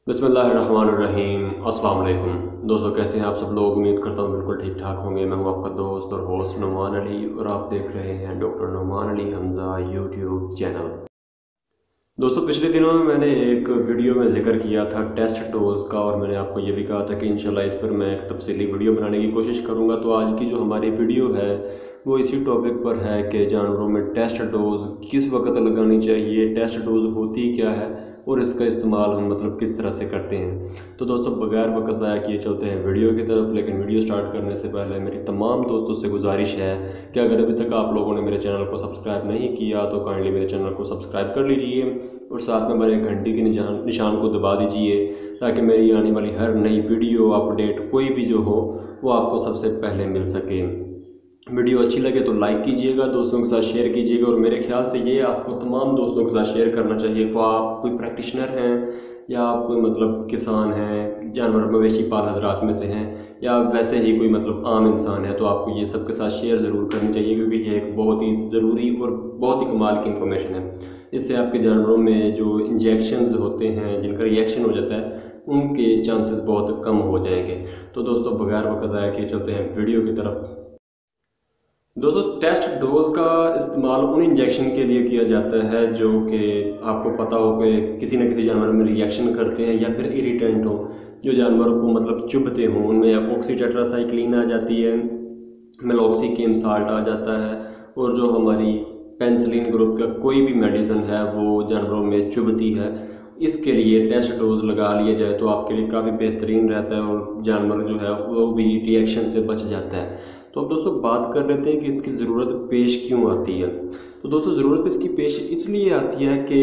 بسم اللہ الرحمن الرحیم۔ السلام علیکم دوستو، کیسے ہیں آپ سب لوگ؟ امید کرتا ہوں بالکل ٹھیک ٹھاک ہوں گے۔ میں ہوں آپ کا دوست اور ہوسٹ نعمان علی، اور آپ دیکھ رہے ہیں ڈاکٹر نعمان علی حمزہ یوٹیوب چینل۔ دوستو، پچھلے دنوں میں نے ایک ویڈیو میں ذکر کیا تھا ٹیسٹ ڈوز کا، اور میں نے آپ کو یہ بھی کہا تھا کہ انشاءاللہ اس پر میں ایک تفصیلی ویڈیو بنانے کی کوشش کروں گا۔ تو آج کی جو ہماری ویڈیو ہے وہ اسی ٹاپک پر ہے کہ جانوروں میں ٹیسٹ ڈوز کس وقت لگانی چاہیے، ٹیسٹ ڈوز ہوتی کیا ہے، اور اس کا استعمال ہم کس طرح سے کرتے ہیں۔ تو دوستو، بغیر وقت ضائع کیے چلتے ہیں ویڈیو کی طرف۔ لیکن ویڈیو سٹارٹ کرنے سے پہلے میری تمام دوستوں سے گزارش ہے کہ اگر ابھی تک آپ لوگوں نے میرے چینل کو سبسکرائب نہیں کیا تو کائنڈلی میرے چینل کو سبسکرائب کر لیجئے، اور ساتھ میں بنے گھنٹی کے نشان کو دبا دیجئے، تاکہ میری آنے والی ہر نئی ویڈیو اپڈیٹ کوئی بھی جو ہو وہ آپ کو سب سے پہلے مل سکے۔ ویڈیو اچھی لگے تو لائک کیجئے گا، دوستوں کے ساتھ شیئر کیجئے گا، اور میرے خیال سے یہ آپ کو تمام دوستوں کے ساتھ شیئر کرنا چاہیے۔ تو آپ کوئی پریکٹیشنر ہیں، یا آپ کوئی کسان ہیں، جانور مویشی پال حضرات میں سے ہیں، یا ویسے ہی کوئی عام انسان ہے، تو آپ کو یہ سب کے ساتھ شیئر ضرور کرنی چاہیے، کیونکہ یہ ایک بہت ہی ضروری اور بہت ہی کمال کی انفارمیشن ہے۔ اس سے آپ کے جانوروں میں جو انجیکشنز ہوتے ہیں، جن کا ریئیکشن ہو جاتا ہے، ان کے چانسز بہت کم ہو جائیں گے۔ تو دوستو، بغیر وقت ضائع کیے چلتے ہیں ویڈیو کی طرف۔ دوستو، ٹیسٹ ڈوز کا استعمال ان انجیکشن کے لیے کیا جاتا ہے جو کہ آپ کو پتہ ہو کہ کسی نہ کسی جانور میں ریئیکشن کرتے ہیں، یا پھر اریٹینٹ ہو، جو جانور کو چبھتے ہوں۔ ان میں آکسی ٹیٹراسائیکلین آ جاتی ہے، میلاکسیکیم سالٹ آ جاتا ہے، اور جو ہماری پینسلین گروپ کا کوئی بھی میڈیسن ہے وہ جانوروں میں چبھتی ہے۔ اس کے لیے ٹیسٹ ڈوز لگا لیا جائے تو آپ کے لیے کافی بہترین رہتا ہے، اور جانور جو ہے وہ بھی ریئیکشن سے بچ جاتا ہے۔ تو اب دوستو، بات کر لیتے ہیں کہ اس کی ضرورت پیش کیوں آتی ہے۔ تو دوستو، ضرورت اس کی پیش اس لیے آتی ہے کہ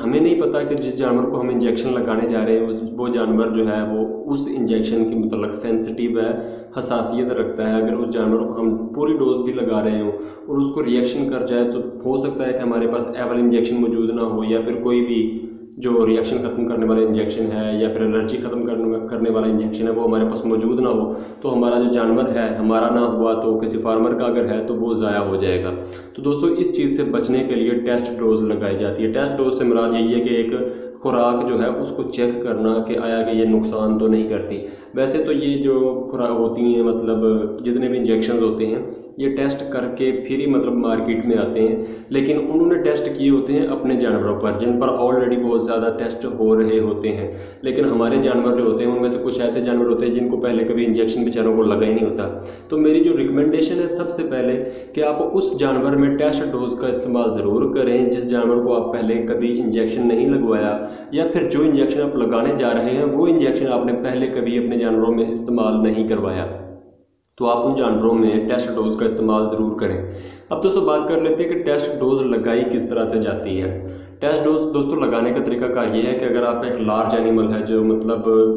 ہمیں نہیں پتہ کہ جس جانور کو ہم انجیکشن لگانے جا رہے ہیں وہ جانور جو ہے وہ اس انجیکشن کے متعلق سینسٹیو ہے، حساسیت رکھتا ہے۔ اگر اس جانور کو ہم پوری ڈوز بھی لگا رہے ہوں اور اس کو ریئیکشن کر جائے، تو ہو سکتا ہے کہ ہمارے پاس ایول انجیکشن موجود نہ ہو، یا پھر کوئی بھی جو ریئیکشن ختم کرنے والا انجیکشن ہے، یا پھر الرجی ختم کرنے والا انجیکشن ہے، وہ ہمارے پاس موجود نہ ہو، تو ہمارا جو جانور ہے ہمارا نہ ہوا تو کسی فارمر کا اگر ہے تو وہ ضائع ہو جائے گا۔ تو دوستو، اس چیز سے بچنے کے لیے ٹیسٹ ڈوز لگائی جاتی ہے۔ ٹیسٹ ڈوز سے مراد یہی ہے کہ ایک خوراک جو ہے اس کو چیک کرنا کہ آیا کہ یہ نقصان تو نہیں کرتی۔ ویسے تو یہ جو خوراک ہوتی ہیں، جتنے بھی انجیکشنز ہوتے ہیں، یہ ٹیسٹ کر کے پھر ہی مارکیٹ میں آتے ہیں، لیکن انہوں نے ٹیسٹ کیے ہوتے ہیں اپنے جانوروں پر، جن پر آلریڈی بہت زیادہ ٹیسٹ ہو رہے ہوتے ہیں۔ لیکن ہمارے جانور جو ہوتے ہیں ان میں سے کچھ ایسے جانور ہوتے ہیں جن کو پہلے کبھی انجیکشن بیچاروں کو لگا ہی نہیں ہوتا۔ تو میری جو ریکمنڈیشن ہے سب سے پہلے کہ آپ اس جانور میں ٹیسٹ ڈوز کا استعمال ضرور کریں جس جانور کو آپ پہلے کبھی انجیکشن نہیں لگوایا، یا پھر جو انجیکشن آپ لگانے جا رہے ہیں وہ انجیکشن آپ نے پہلے کبھی اپنے جانوروں میں استعمال نہیں کروایا، تو آپ ان جانوروں میں ٹیسٹ ڈوز کا استعمال ضرور کریں۔ اب دوستو، بات کر لیتے ہیں کہ ٹیسٹ ڈوز لگائی کس طرح سے جاتی ہے۔ ٹیسٹ ڈوز دوستو لگانے کا طریقہ کار یہ ہے کہ اگر آپ ایک لارج اینیمل ہے جو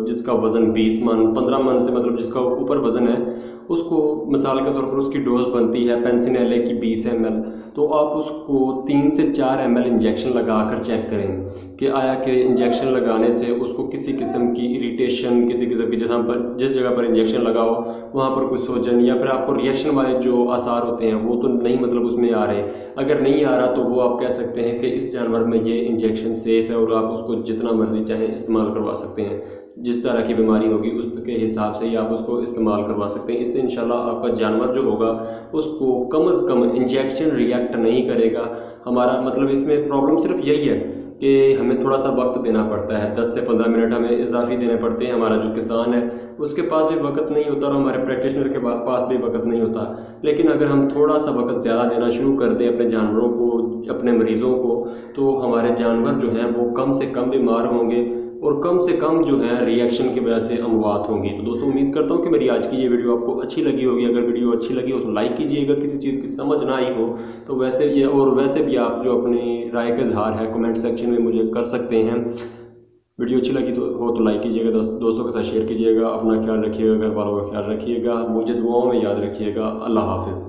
جس کا وزن 20 من 15 من سے جس کا اوپر وزن ہے، اس کو مثال کے طور پر اس کی ڈوز بنتی ہے پینسینیلے کی 20 ml، تو آپ اس کو 3 سے 4 ml انجیکشن لگا کر چیک کریں کہ آیا کہ انجیکشن لگانے سے اس کو کسی قسم کی اریٹیشن، کسی قسم کی جس جگہ پر انجیکشن لگاؤ وہاں پر کوئی سوجن، یا پھر آپ کو ریئیکشن والے جو آثار ہوتے ہیں وہ تو نہیں اس میں آ رہے۔ اگر نہیں آ رہا تو وہ آپ کہہ سکتے ہیں کہ اس جانور میں یہ انجیکشن سیف ہے، اور آپ اس کو جتنا مرضی چاہیں استعمال کروا سکتے ہیں۔ جس طرح کی بیماری ہوگی اس کے حساب سے ہی آپ اس کو استعمال کروا سکتے ہیں۔ اس سے انشاءاللہ آپ کا جانور جو ہوگا اس کو کم از کم انجیکشن ریئیکٹ نہیں کرے گا۔ ہمارا اس میں پرابلم صرف یہی ہے کہ ہمیں تھوڑا سا وقت دینا پڑتا ہے، 10 سے 15 منٹ ہمیں اضافی دینے پڑتے ہیں۔ ہمارا جو کسان ہے اس کے پاس بھی وقت نہیں ہوتا، اور ہمارے پریکٹیشنر کے پاس بھی وقت نہیں ہوتا۔ لیکن اگر ہم تھوڑا سا وقت زیادہ دینا شروع کر دیں اپنے جانوروں کو، اپنے مریضوں کو، تو ہمارے جانور جو ہیں وہ کم سے کم بیمار ہوں گے، اور کم سے کم جو ہے ریئیکشن کی وجہ سے اموات ہوں گی۔ تو دوستو، امید کرتا ہوں کہ میری آج کی یہ ویڈیو آپ کو اچھی لگی ہوگی۔ اگر ویڈیو اچھی لگی ہو تو لائک کیجئے گا، کسی چیز کی سمجھ نہ آئی ہو تو ویسے بھی آپ جو اپنی رائے کا اظہار ہے کمنٹ سیکشن میں مجھے کر سکتے ہیں۔ ویڈیو اچھی لگی ہو تو لائک کیجئے گا، دوستوں کے ساتھ شیئر کیجئے گا، اپنا خیال رکھیے گا، گھر والوں کا خیال رکھیے گا، مجھے دعاؤں میں یاد رکھیے گا۔ اللہ حافظ۔